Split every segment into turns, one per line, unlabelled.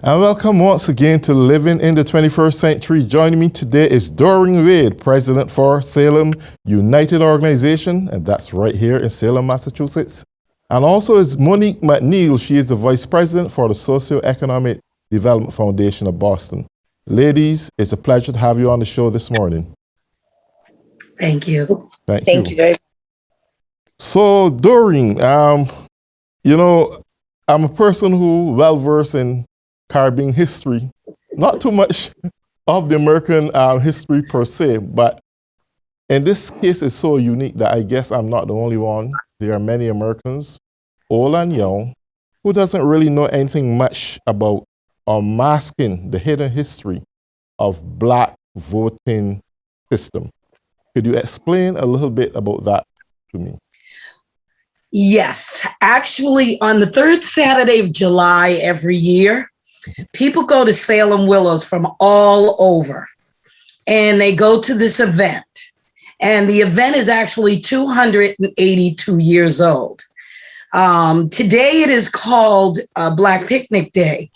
And welcome once again to Living in the 21st Century. Joining me today is Doreen, President for Salem United Organization, and that's right here in Salem, Massachusetts. And also is Monique McNeil. She is the Vice President for the Socioeconomic Development Foundation of Boston. Ladies, it's a pleasure to have you on the show this morning.
Thank you.
Thank you
very much.
So, Doreen, I'm a person who well-versed in Caribbean history, not too much of the American history per se, but in this case, it's so unique that I guess I'm not the only one. There are many Americans, old and young, who doesn't really know anything much about or masking the hidden history of Black voting system. Could you explain a little bit about that to me?
Yes, actually, on the third Saturday of July every year, people go to Salem Willows from all over, and they go to this event. And the event is actually 282 years old. Today it is called Black Picnic Day,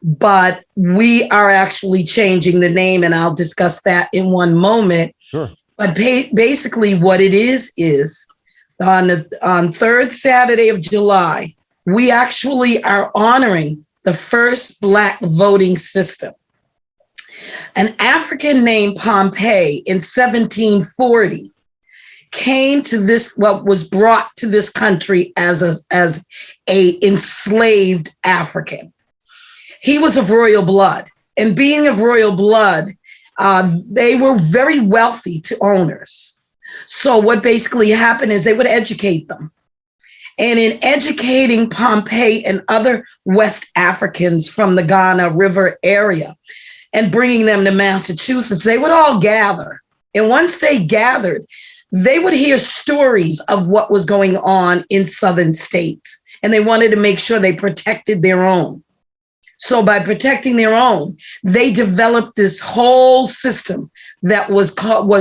but we are actually changing the name, and I'll discuss that in one moment.
Sure.
But basically what it is on third Saturday of July, we actually are honoring the first Black voting system. An African named Pompey in 1740 came to this, what was brought to this country as a enslaved African. He was of royal blood, and being of royal blood, they were very wealthy to owners. So what basically happened is they would educate them. And in educating Pompey and other West Africans from the Ghana River area and bringing them to Massachusetts, they would all gather. And once they gathered, they would hear stories of what was going on in southern states. And they wanted to make sure they protected their own. So by protecting their own, they developed this whole system that was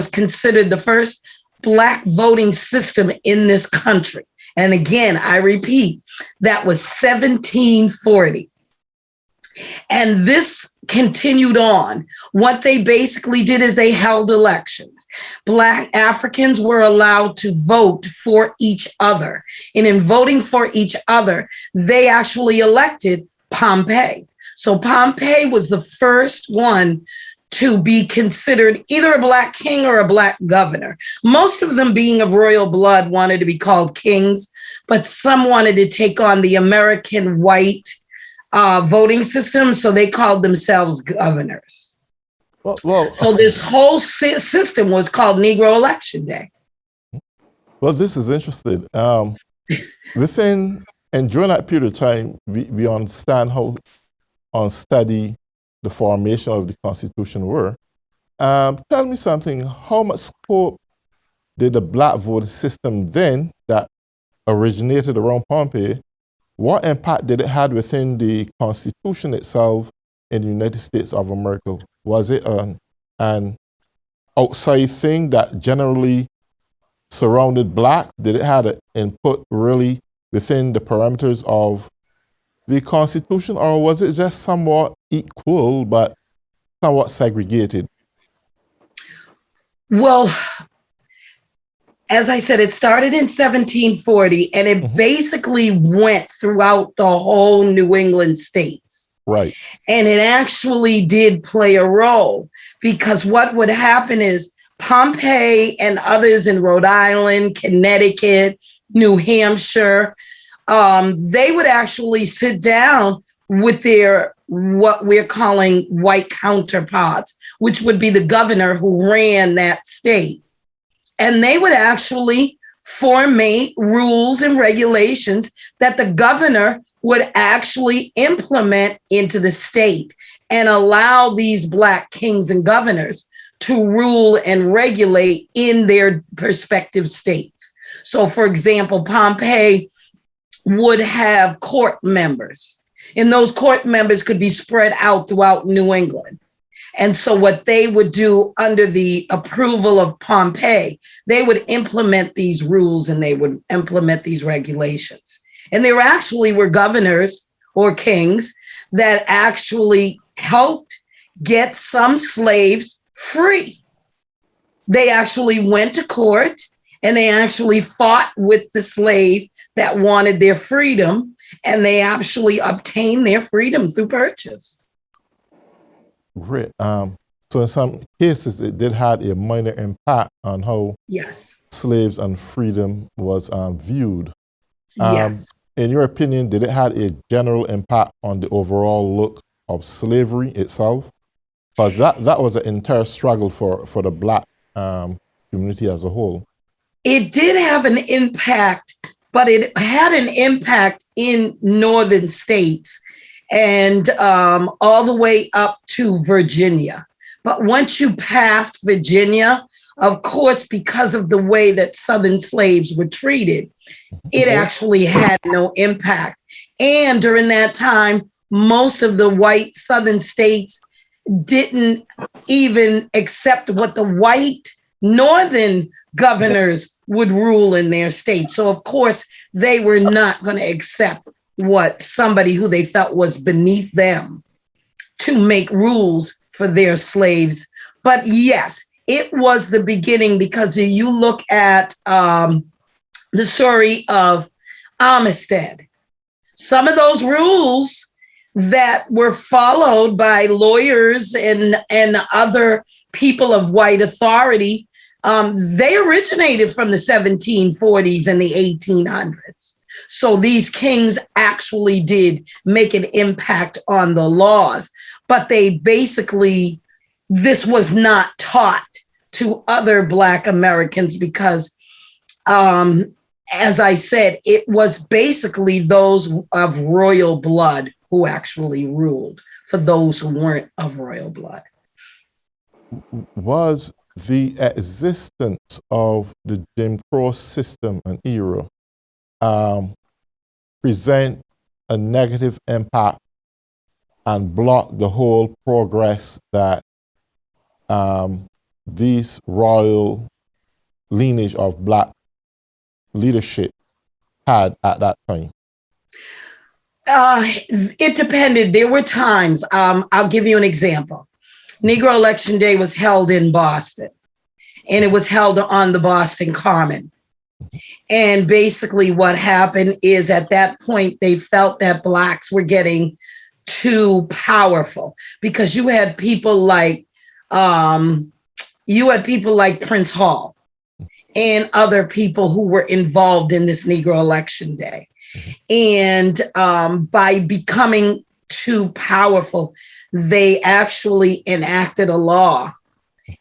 considered the first Black voting system in this country. And again, I repeat, that was 1740. And this continued on. What they basically did is they held elections. Black Africans were allowed to vote for each other. And in voting for each other, they actually elected Pompey. So Pompey was the first one to be considered either a Black king or a Black governor. Most of them, being of royal blood, wanted to be called kings, but some wanted to take on the American white voting system, so they called themselves governors. So this whole system was called Negro Election Day.
Well, this is interesting. And during that period of time, we understand how unsteady the formation of the Constitution were. Tell me something, how much scope did the Black voting system then that originated around Pompey, what impact did it have within the Constitution itself in the United States of America? Was it an outside thing that generally surrounded Blacks? Did it have an input really within the parameters of the Constitution, or was it just somewhat equal but somewhat segregated?
Well, as I said, it started in 1740, and it basically went throughout the whole New England states.
Right.
And it actually did play a role, because what would happen is Pompey and others in Rhode Island, Connecticut, New Hampshire, they would actually sit down with their, what we're calling white counterparts, which would be the governor who ran that state. And they would actually formate rules and regulations that the governor would actually implement into the state and allow these Black kings and governors to rule and regulate in their respective states. So, for example, Pompey would have court members, and those court members could be spread out throughout New England. And so what they would do under the approval of Pompey, they would implement these rules and they would implement these regulations. And there actually were governors or kings that actually helped get some slaves free. They actually went to court and they actually fought with the slave that wanted their freedom, and they actually obtained their freedom through purchase.
Great. So in some cases, it did have a minor impact on how
Yes.
slaves and freedom was viewed.
Yes.
In your opinion, did it have a general impact on the overall look of slavery itself? Because that was an entire struggle for the Black community as a whole.
It did have an impact, but it had an impact in northern states and all the way up to Virginia. But once you passed Virginia, of course, because of the way that Southern slaves were treated, it actually had no impact. And during that time, most of the white Southern states didn't even accept what the white Northern governors would rule in their state. So, of course, they were not going to accept what somebody who they felt was beneath them to make rules for their slaves. But yes, it was the beginning, because you look at the story of Armistead. Some of those rules that were followed by lawyers and other people of white authority, they originated from the 1740s and the 1800s. So these kings actually did make an impact on the laws, but they basically, this was not taught to other Black Americans because, as I said, it was basically those of royal blood who actually ruled for those who weren't of royal blood.
Was the existence of the Jim Crow system and era present a negative impact and block the whole progress that these royal lineage of Black leadership had at that time?
It depended. There were times, I'll give you an example. Negro Election Day was held in Boston, and it was held on the Boston Common. And basically what happened is, at that point, they felt that Blacks were getting too powerful, because you had people like Prince Hall and other people who were involved in this Negro Election Day. And by becoming too powerful, they actually enacted a law,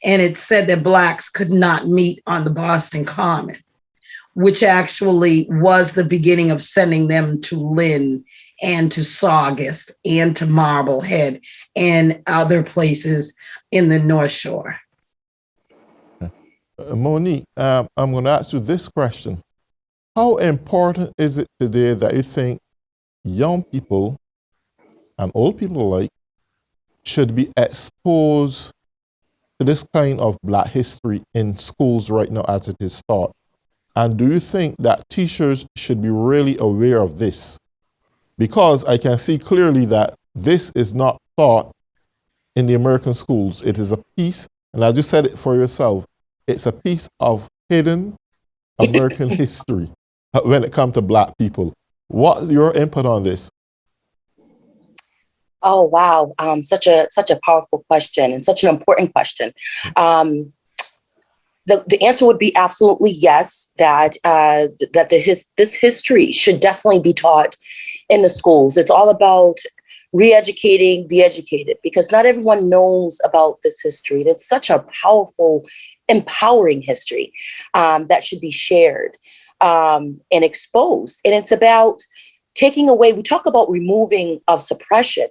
and it said that Blacks could not meet on the Boston Common, which actually was the beginning of sending them to Lynn and to Saugus and to Marblehead and other places in the North Shore.
Monique, I'm going to ask you this question. How important is it today that you think young people and old people alike should be exposed to this kind of Black history in schools right now as it is taught? And do you think that teachers should be really aware of this? Because I can see clearly that this is not taught in the American schools. It is a piece, and as you said it for yourself, it's a piece of hidden American history when it comes to Black people. What's your input on this?
Oh, wow. Such a powerful question, and such an important question. The answer would be absolutely yes, that this history should definitely be taught in the schools. It's all about re-educating the educated, because not everyone knows about this history. And it's such a powerful, empowering history that should be shared and exposed. And it's about taking away, we talk about removing of suppression.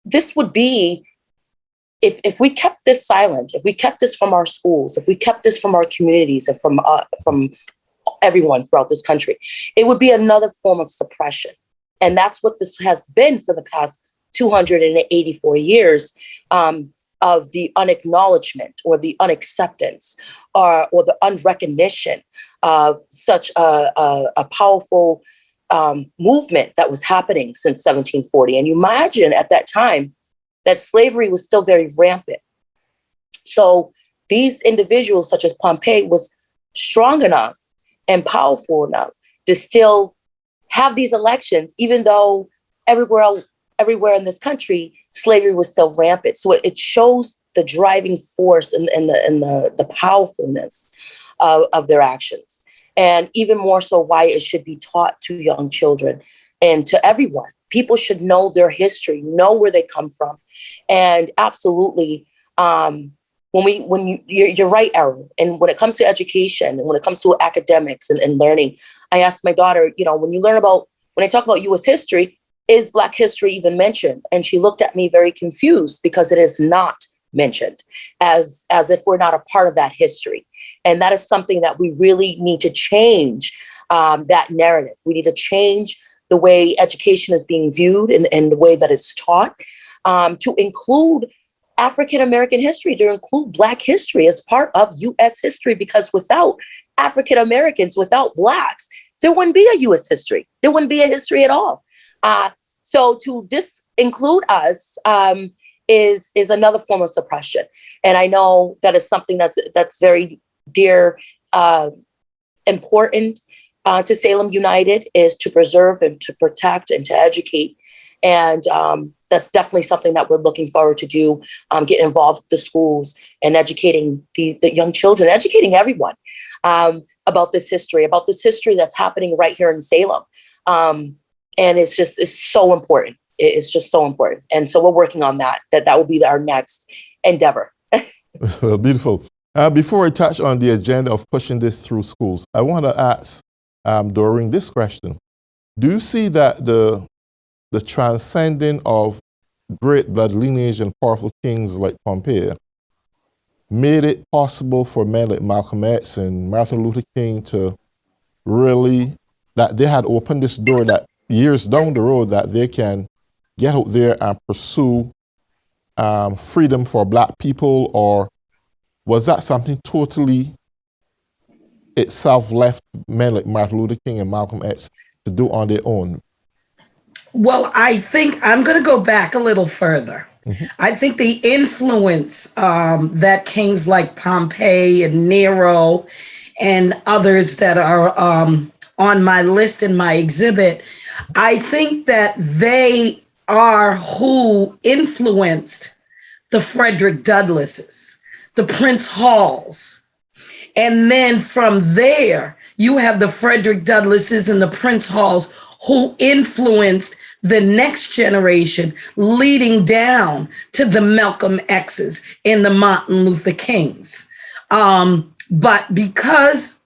This would be, if we kept this silent, if we kept this from our schools, if we kept this from our communities and from everyone throughout this country, it would be another form of suppression. And that's what this has been for the past 284 years of the unacknowledgement or the unacceptance or the unrecognition of such a powerful movement that was happening since 1740. And you imagine at that time that slavery was still very rampant. So these individuals, such as Pompey, was strong enough and powerful enough to still have these elections, even though everywhere in this country, slavery was still rampant. So it shows the driving force and the powerfulness of their actions. And even more so why it should be taught to young children and to everyone. People should know their history, know where they come from. And absolutely, you're right, Errol. And when it comes to education and when it comes to academics and learning, I asked my daughter, when I talk about US history, is Black history even mentioned? And she looked at me very confused because it is not mentioned, as if we're not a part of that history. And that is something that we really need to change, that narrative. We need to change the way education is being viewed and the way that it's taught, to include African-American history, to include Black history as part of US history, because without African-Americans, without Blacks, there wouldn't be a US history. There wouldn't be a history at all. So to disinclude us is another form of suppression. And I know that is something that's very dear, important to Salem United, is to preserve and to protect and to educate. And that's definitely something that we're looking forward to do, get involved with the schools and educating the young children, educating everyone about this history that's happening right here in Salem. And it's so important. It's just so important. And so we're working on that will be our next endeavor.
Well, beautiful. Before I touch on the agenda of pushing this through schools, I want to ask Doreen this question. Do you see that the transcending of great blood lineage and powerful kings like Pompey made it possible for men like Malcolm X and Martin Luther King to really, that they had opened this door that years down the road that they can get out there and pursue freedom for Black people? Or was that something totally itself left men like Martin Luther King and Malcolm X to do on their own?
Well, I think I'm going to go back a little further. Mm-hmm. I think the influence that kings like Pompey and Nero and others that are on my list in my exhibit, I think that they are who influenced the Frederick Douglasses, the Prince Halls. And then from there, you have the Frederick Douglasses and the Prince Halls who influenced the next generation, leading down to the Malcolm X's and the Martin Luther Kings. But because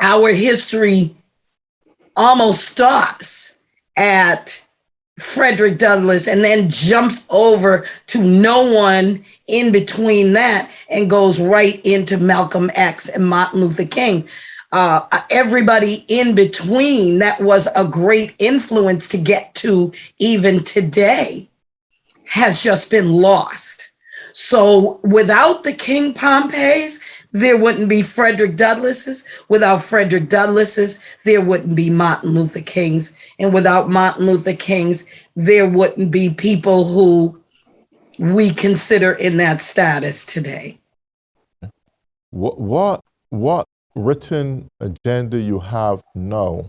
our history almost stops at Frederick Douglass and then jumps over to no one in between that and goes right into Malcolm X and Martin Luther King, everybody in between that was a great influence to get to even today has just been lost. So without the King Pompeys, there wouldn't be Frederick Douglasses. Without Frederick Douglasses, there wouldn't be Martin Luther Kings. And without Martin Luther Kings, there wouldn't be people who we consider in that status today.
What written agenda you have now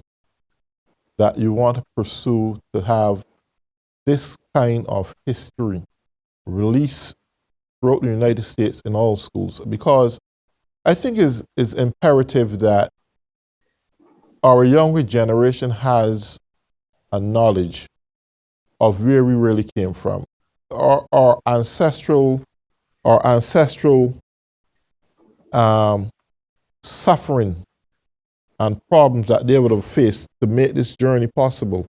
that you want to pursue to have this kind of history released throughout the United States in all schools? Because I think is imperative that our younger generation has a knowledge of where we really came from. Our ancestral suffering and problems that they would have faced to make this journey possible.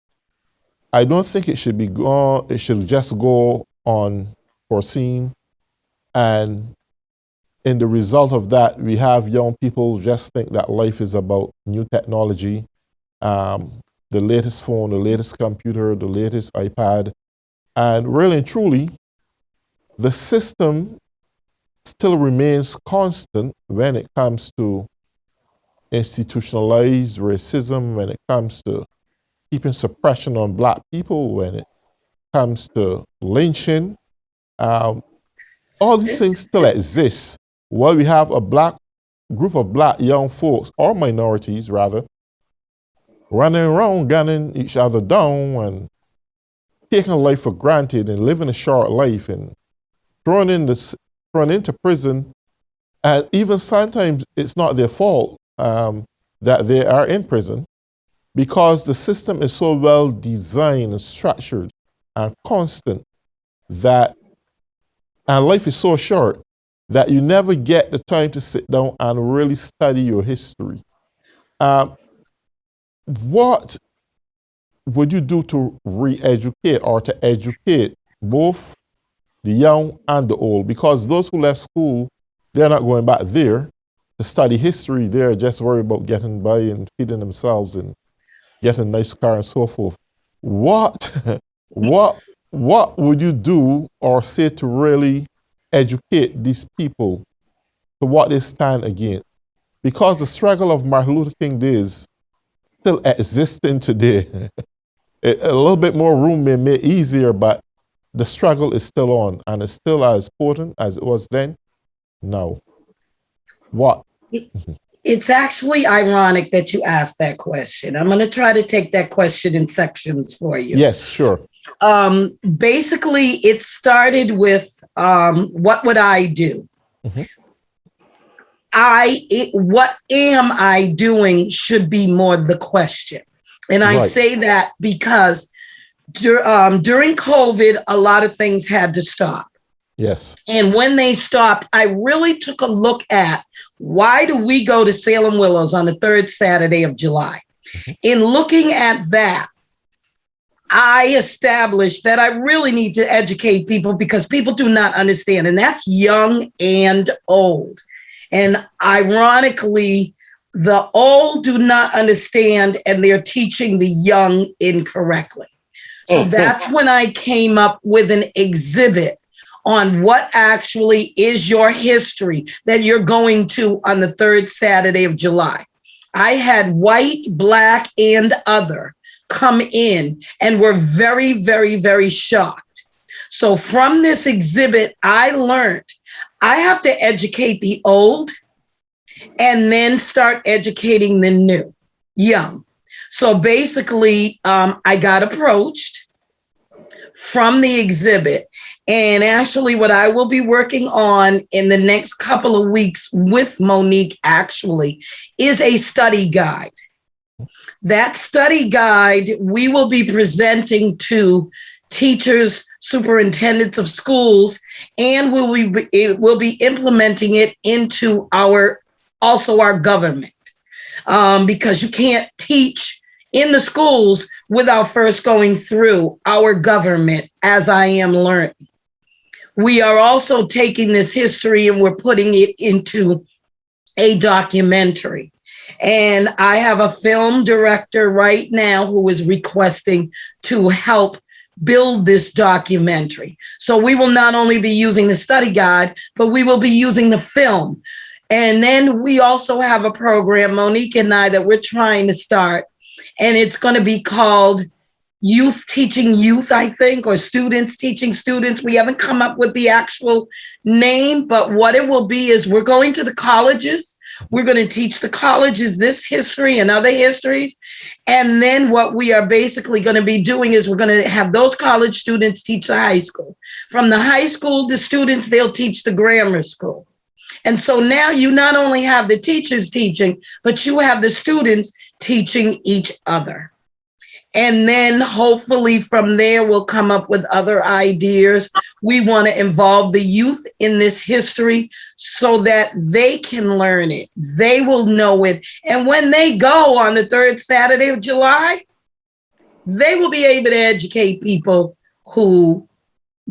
I don't think it should be gone. It should just go unforeseen. And in the result of that, we have young people just think that life is about new technology, the latest phone, the latest computer, the latest iPad. And really and truly, the system still remains constant when it comes to institutionalized racism, when it comes to keeping suppression on Black people, when it comes to lynching. Um, all these things still exist. While we have a group of Black young folks, or minorities rather, running around gunning each other down and taking life for granted and living a short life and thrown into prison. And even sometimes it's not their fault that they are in prison, because the system is so well designed and structured and constant and life is so short that you never get the time to sit down and really study your history. What would you do to re-educate or to educate both the young and the old? Because those who left school, they're not going back there to study history. They're just worried about getting by and feeding themselves and getting a nice car and so forth. What, what would you do or say to really educate these people to what they stand against? Because the struggle of Martin Luther King days still existing today. A little bit more room may make it easier, but the struggle is still on, and it's still as potent as it was then. No. What?
It's actually ironic that you asked that question. I'm going to try to take that question in sections for you.
Yes, sure.
Basically, it started with what would I do?
Mm-hmm.
What am I doing should be more the question. And I say that because during COVID, a lot of things had to stop.
Yes.
And when they stopped, I really took a look at, why do we go to Salem Willows on the third Saturday of July?
Mm-hmm.
In looking at that, I established that I really need to educate people, because people do not understand, and that's young and old. And ironically, the old do not understand, and they're teaching the young incorrectly. So that's when I came up with an exhibit on what actually is your history that you're going to on the third Saturday of July. I had white, Black, and other come in and were very, very, very shocked. So from this exhibit, I learned I have to educate the old and then start educating the new, young. So basically, I got approached from the exhibit. And actually, what I will be working on in the next couple of weeks with Monique actually is a study guide. That study guide we will be presenting to teachers, superintendents of schools, and we'll be implementing it into our government, because you can't teach in the schools without first going through our government, as I am learning. We are also taking this history and we're putting it into a documentary. And I have a film director right now who is requesting to help build this documentary. So we will not only be using the study guide, but we will be using the film. And then we also have a program, Monique and I, that we're trying to start. And it's going to be called Youth Teaching Youth, I think, or Students Teaching Students. We haven't come up with the actual name, but what it will be is we're going to the colleges. We're going to teach the colleges this history and other histories. And then what we are basically going to be doing is we're going to have those college students teach the high school. From the high school, the students, they'll teach the grammar school. And so now you not only have the teachers teaching, but you have the students teaching each other. And then hopefully from there, we'll come up with other ideas. We want to involve the youth in this history so that they can learn it. They will know it. And when they go on the third Saturday of July, they will be able to educate people who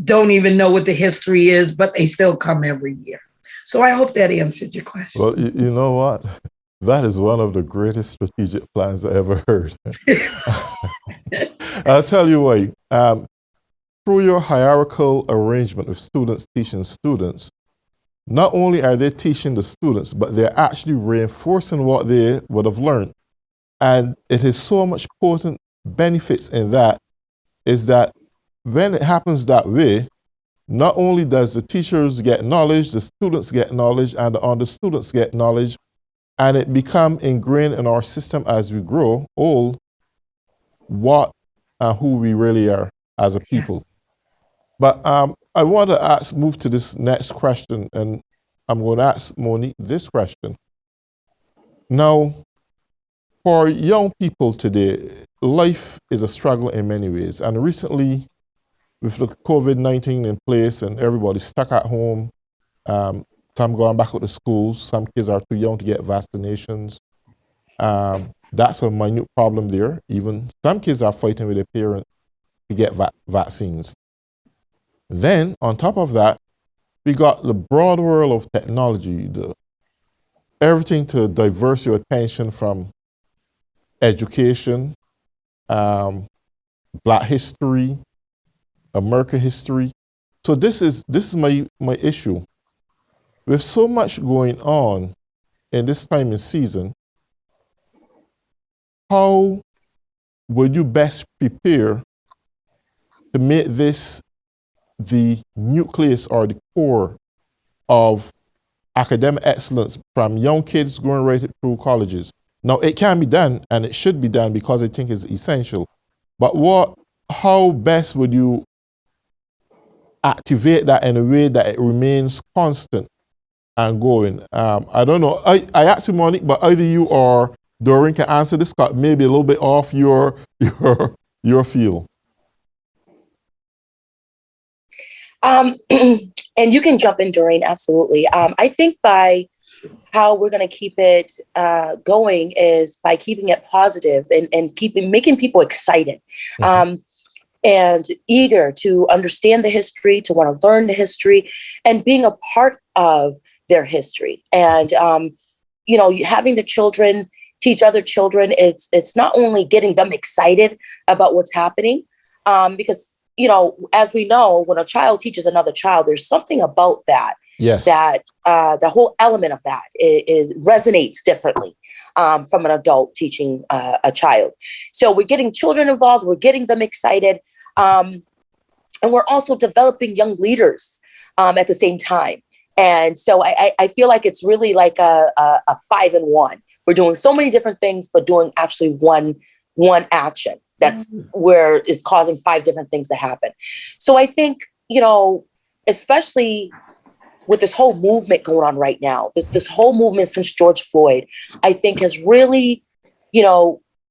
don't even know what the history is, but they still come every year. So I hope that answered your question.
Well, you know what? That is one of the greatest strategic plans I ever heard. I'll tell you why. Through your hierarchical arrangement of students teaching students, not only are they teaching the students, but they're actually reinforcing what they would have learned. And it is so much potent benefits in that is that when it happens that way, not only does the teachers get knowledge, the students get knowledge, and the students get knowledge, and it become ingrained in our system as we grow old, what and who we really are as a people. But I want to move to this next question, and I'm going to ask Monique this question. Now, for young people today, life is a struggle in many ways. And recently, with the COVID-19 in place and everybody stuck at home, some going back to schools, some kids are too young to get vaccinations. That's a minute problem there. Even some kids are fighting with their parents to get vaccines. Then, on top of that, we got the broad world of technology, everything to divert your attention from education, Black history, American history. So this is my issue. With so much going on in this time and season, how would you best prepare to make this the nucleus or the core of academic excellence from young kids going right through colleges? Now, it can be done and it should be done because I think it's essential. But how best would you activate that in a way that it remains constant and going? I don't know. I asked you, Monique, but either you or Doreen can answer this, maybe a little bit off your field.
And you can jump in, Doreen, absolutely. I think by how we're going to keep it going is by keeping it positive and making people excited and eager to understand the history, to want to learn the history, and being a part of their history. And having the children teach other children, it's not only getting them excited about what's happening, because as we know, when a child teaches another child, there's something about that.
Yes.
That the whole element of that is resonates differently from an adult teaching a child. So we're getting children involved, we're getting them excited, and we're also developing young leaders at the same time. And so I feel like it's really like a 5-in-1. We're doing so many different things, but doing actually one action. That's where is causing 5 different things to happen. So I think, especially with this whole movement going on right now, this whole movement since George Floyd, I think has really,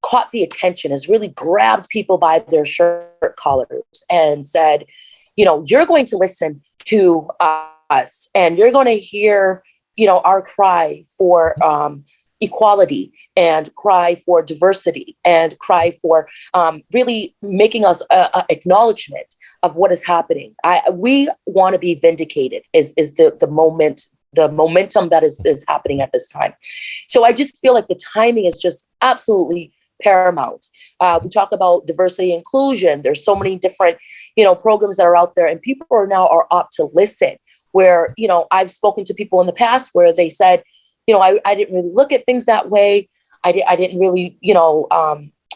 caught the attention, has really grabbed people by their shirt collars and said, you're going to listen to us and you're going to hear, our cry for equality and cry for diversity and cry for really making us a acknowledgement of what is happening. We want to be vindicated is the momentum that is happening at this time. So I just feel like the timing is just absolutely paramount. We talk about diversity and inclusion. There's so many different, programs that are out there, and people are up to listen. Where, I've spoken to people in the past where they said, I didn't really look at things that way. I didn't really,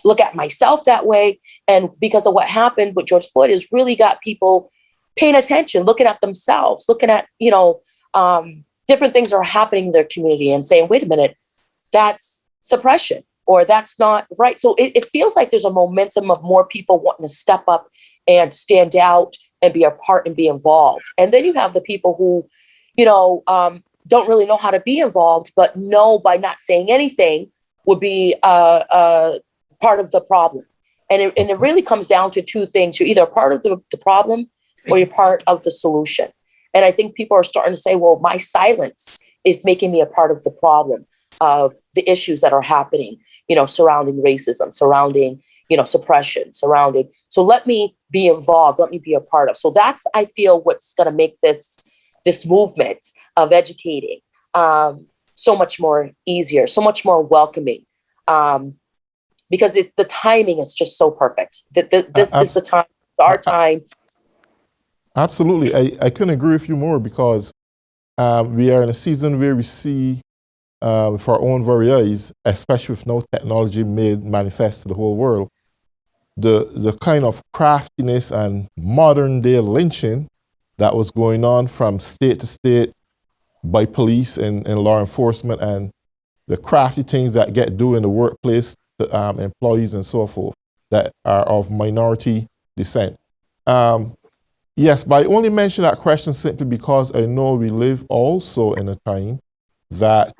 look at myself that way. And because of what happened with George Floyd has really got people paying attention, looking at themselves, looking at, different things that are happening in their community and saying, wait a minute, that's suppression or that's not right. So it feels like there's a momentum of more people wanting to step up and stand out and be a part and be involved. And then you have the people who, don't really know how to be involved, but know by not saying anything would be part of the problem. And it really comes down to 2 things. You're either a part of the problem or you're part of the solution. And I think people are starting to say, well, my silence is making me a part of the problem of the issues that are happening, surrounding racism, surrounding, suppression, surrounding. So let me be involved. Let me be a part of. So that's, I feel, what's going to make this movement of educating so much more easier, so much more welcoming, because the timing is just so perfect. This is the time, our time.
Absolutely. I couldn't agree with you more because we are in a season where we see with our own very eyes, especially with no technology made manifest to the whole world, the kind of craftiness and modern day lynching that was going on from state to state by police and law enforcement, and the crafty things that get done in the workplace to employees and so forth that are of minority descent. Yes, but I only mention that question simply because I know we live also in a time that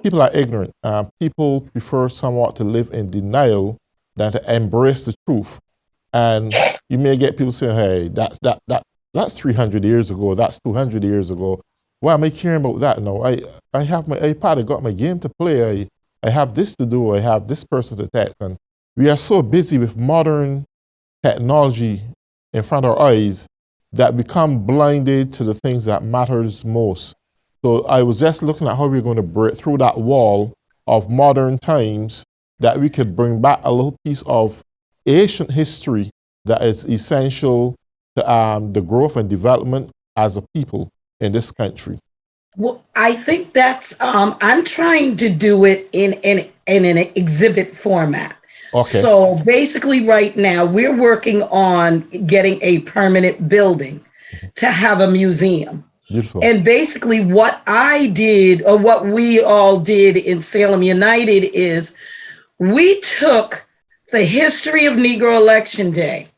people are ignorant. People prefer somewhat to live in denial than to embrace the truth. And you may get people saying, hey, that's 300 years ago, that's 200 years ago. Why am I caring about that? No, I have my iPad, I got my game to play, I have this to do, I have this person to text. And we are so busy with modern technology in front of our eyes that we become blinded to the things that matters most. So I was just looking at how we're going to break through that wall of modern times, that we could bring back a little piece of ancient history that is essential to the growth and development as a people in this country.
Well, I think that's, I'm trying to do it in an exhibit format.
Okay.
So basically right now we're working on getting a permanent building to have a museum.
Beautiful.
And basically what I did, or what we all did in Salem United, is we took the history of Negro Election Day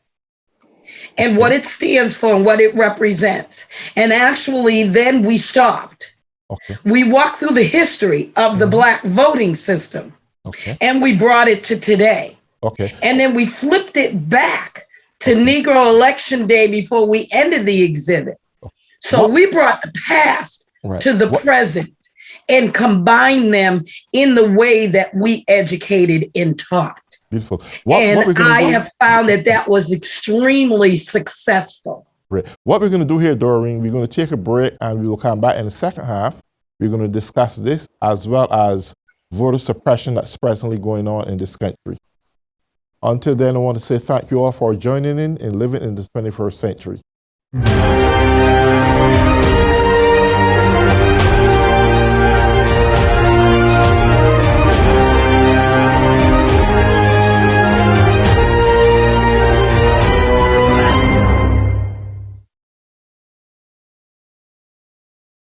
and what it stands for and what it represents. And actually then we stopped.
Okay.
We walked through the history of the Black voting system.
Okay.
And we brought it to today.
Okay.
And then we flipped it back to Negro Election Day before we ended the exhibit. So we brought the past to the present and combined them in the way that we educated and taught.
Beautiful.
I have found that was extremely successful.
Right. What we're going to do here, Doreen, we're going to take a break and we will come back in the second half. We're going to discuss this as well as voter suppression that's presently going on in this country. Until then, I want to say thank you all for joining in and living in the 21st century.